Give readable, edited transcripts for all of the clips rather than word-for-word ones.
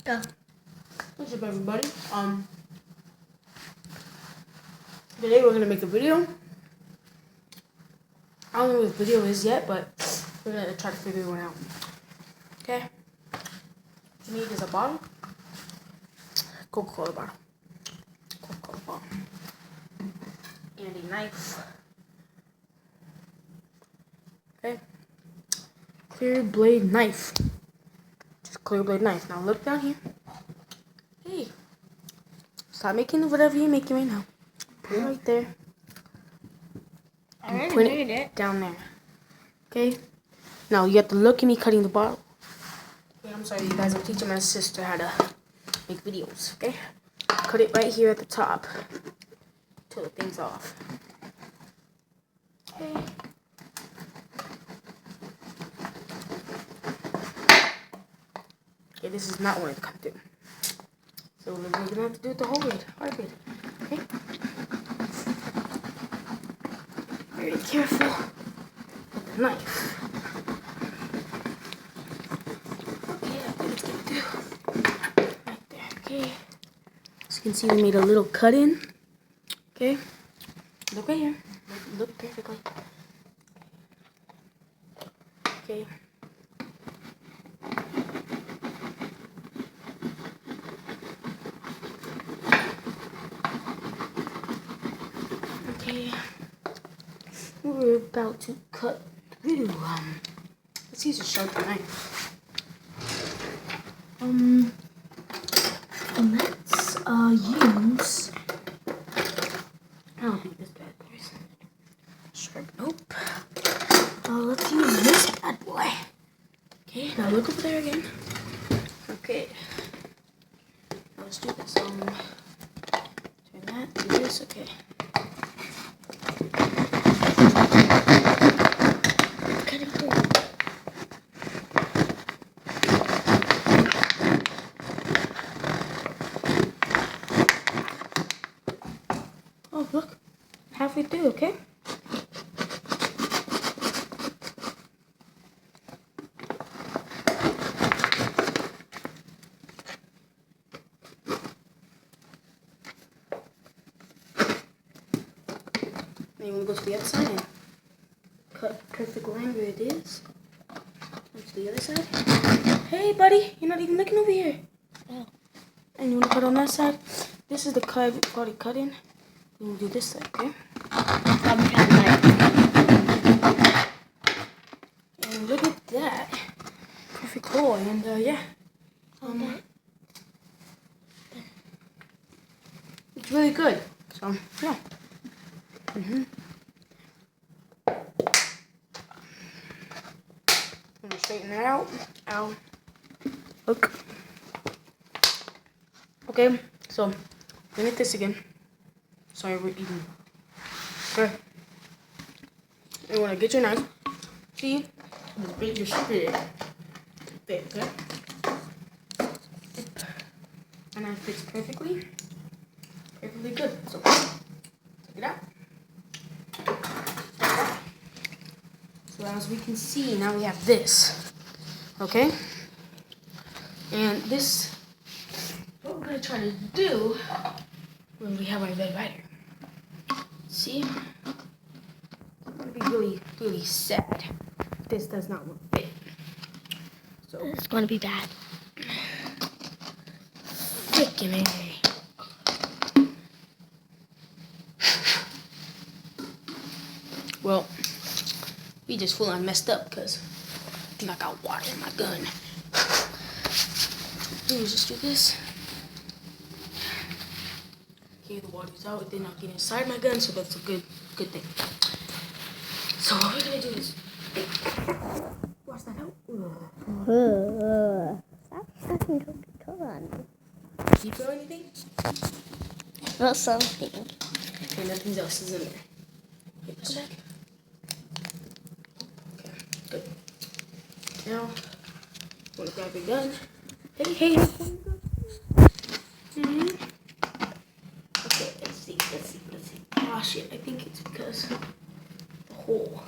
Yeah. What's up, everybody? Today we're gonna make a video. I don't know what the video is yet, but we're gonna try to figure one out. Okay? What you need is a bottle. Coca-Cola bottle. Coca-Cola bottle. And a knife. Okay? Clear blade knife. Just clear blade knife. Now look down here. Hey. Stop making whatever you're making right now. Put it right there. I already Put made it down there. Okay? Now you have to look at me cutting the bottle. Okay, I'm sorry, you guys. I'm teaching my sister how to make videos. Okay? Cut it right here at the top. Till the thing's off. Okay. Okay, this is not where it comes through. So we're gonna have to do it the whole way. Hard way. Okay? Very careful with the knife. Okay, I think it's gonna do. Right there, okay. As you can see, we made a little cut in. Okay? Look right here. Look perfectly. Okay. Okay. We're about to cut through. Let's use a sharp knife. And let's use. I don't think this bad boy is sharp. Nope. Let's use this bad boy. Okay, now look over there again. Okay. Now let's do this. Turn that. Do this. Okay. Cut it through. Oh, look. Halfway through, okay? Now you want to go to the other side and cut perfect line where it is. Go to the other side. Hey, buddy, you're not even looking over here. Oh. And you want to cut on that side. This is the cut we've already cut in. You want to do this side, okay? And look at that. Perfect hole. And yeah. It's really good. So, yeah. I'm gonna straighten that out. Ow. Look. Okay, so look at this again. Sorry, we're eating. Okay. You wanna get your knife. See? Just bait your sugar there. There, okay? And that fits perfectly. Perfectly good. So check it out. So as we can see, now we have this. Okay? And this, what we're gonna try to do when we have our Red Ryder. See? It's gonna be really, really sad if this does not fit. So It's gonna be bad. freaking A. Well, we just full on messed up because I think I got water in my gun. Let me just do this. Okay, the water's out. It did not get inside my gun, so that's a good thing. So what we're gonna do is wash that out. Stop sucking Coca-Cola on me. Do you feel anything? Well, something. Okay, nothing else is in there. Okay, let's check. Okay, good. Now, wanna grab your gun. Hey. Okay, let's see. Oh shit, I think it's because the hole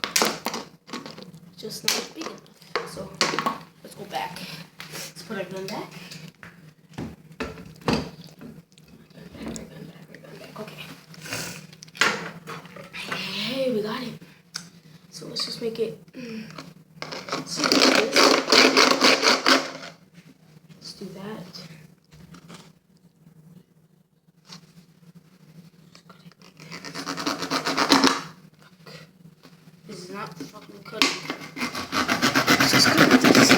is just not big enough. So let's go back. Let's put our gun back. make it. Let's see what's this. Let's do that. This is not fucking cutting. Just cut like this.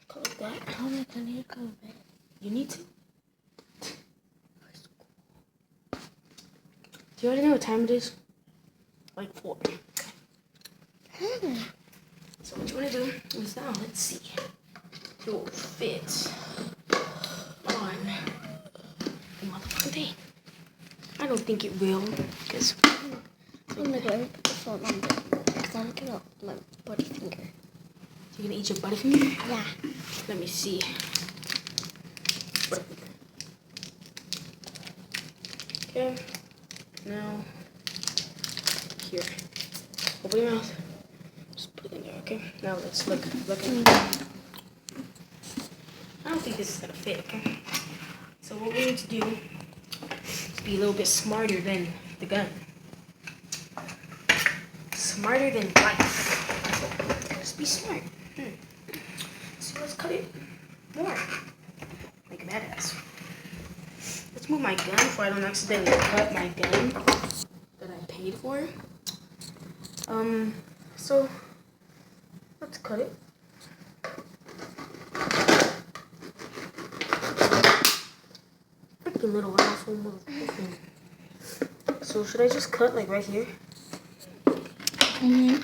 Cut like that. How am I gonna go back? You need to. Do you already know what time it is? Like 4. So what you want to do is now, let's see. It will fit on the motherfucking thing. I don't think it will, because I'm gonna go put the phone on because I'm gonna my body finger. You're gonna eat your butterfinger? Yeah. Let me see. Butterfinger. Okay. Now, here. Open your mouth. Just put it in there, okay? Now let's look at it. I don't think this is gonna fit, okay? So what we need to do is be a little bit smarter than the gun. Smarter than life. Just be smart. So let's cut it more. Like a badass. Let's move my gun before I don't accidentally cut my gun that I paid for. So let's cut it. Freaking little asshole motherfucker. So should I just cut like right here? Mm-hmm.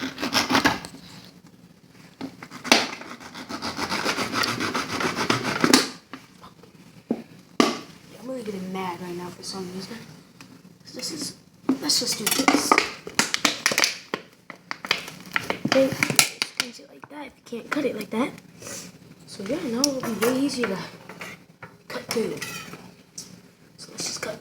I'm really getting mad right now for some reason. Let's just do this. Okay, just cut it like that if you can't cut it like that. So yeah, now it'll be way easier to cut through. So let's just cut.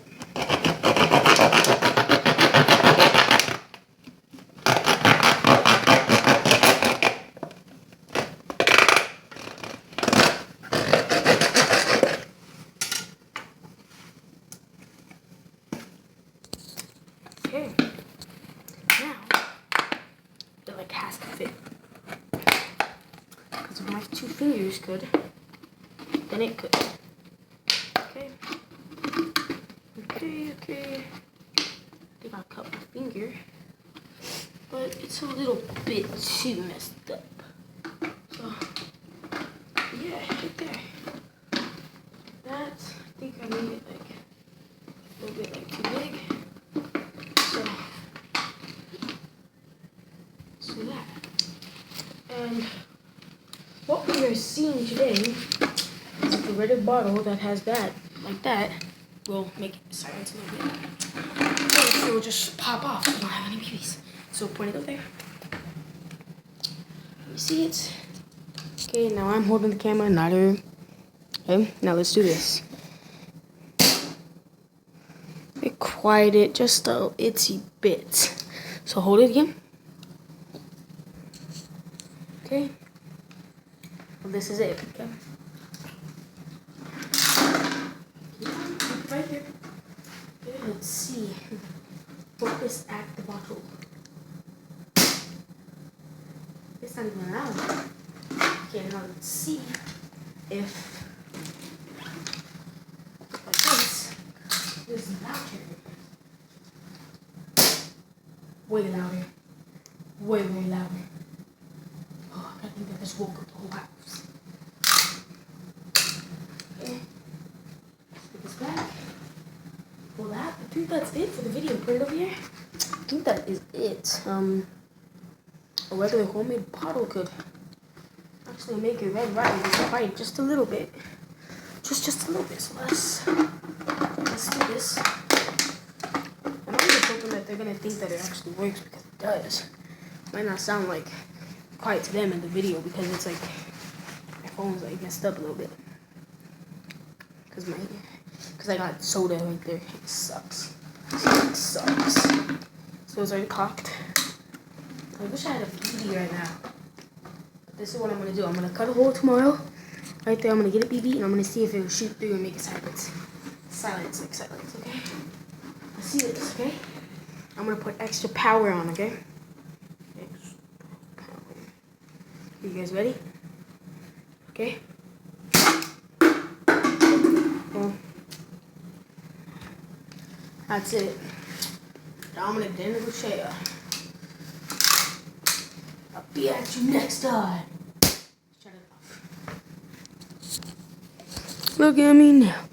Okay, now it like has to fit. Because if my 2 fingers could, then it could. Okay. Okay. I think I'll cut my finger, but it's a little bit too messed up. So yeah, right there. That, I think I made it like a little bit like too big. So that. And what we are seeing today is the red bottle that has that, like that, will make it silence a little bit. Or it will just pop off if you don't have any babies. So point it up there. Let me see it. Okay, now I'm holding the camera, not her. Okay, now let's do this. Be quiet it just a itsy bit. So hold it again. Okay. Well, this is it. Okay. Right here. Okay, let's see. Focus at the bottle. It's not even allowed. Okay, now let's see if like this is louder. Way louder. Way louder. Oh, I think that just woke up the whole house. Okay. Put this back. Pull that. I think that's it for the video. Put it over here. I think that is it. A regular homemade bottle could actually make it Red Ryder quiet just a little bit. Just a little bit. So let's do this. And I'm just hoping that they're gonna think that it actually works because it does. Might not sound like quiet to them in the video because it's like my phone's like messed up a little bit. Cause I got soda right there. It sucks. It sucks. So it's already cocked. I wish I had a BB right now. But this is what I'm gonna do. I'm gonna cut a hole tomorrow. Right there, I'm gonna get a BB and I'm gonna see if it will shoot through and make it silence. Silence, like silence, okay? Let's see this, okay? I'm gonna put extra power on, okay? You guys ready? Okay. Well, that's it. Dominic De Lucia. I'll be at you next time. Shut it off. Look at me now.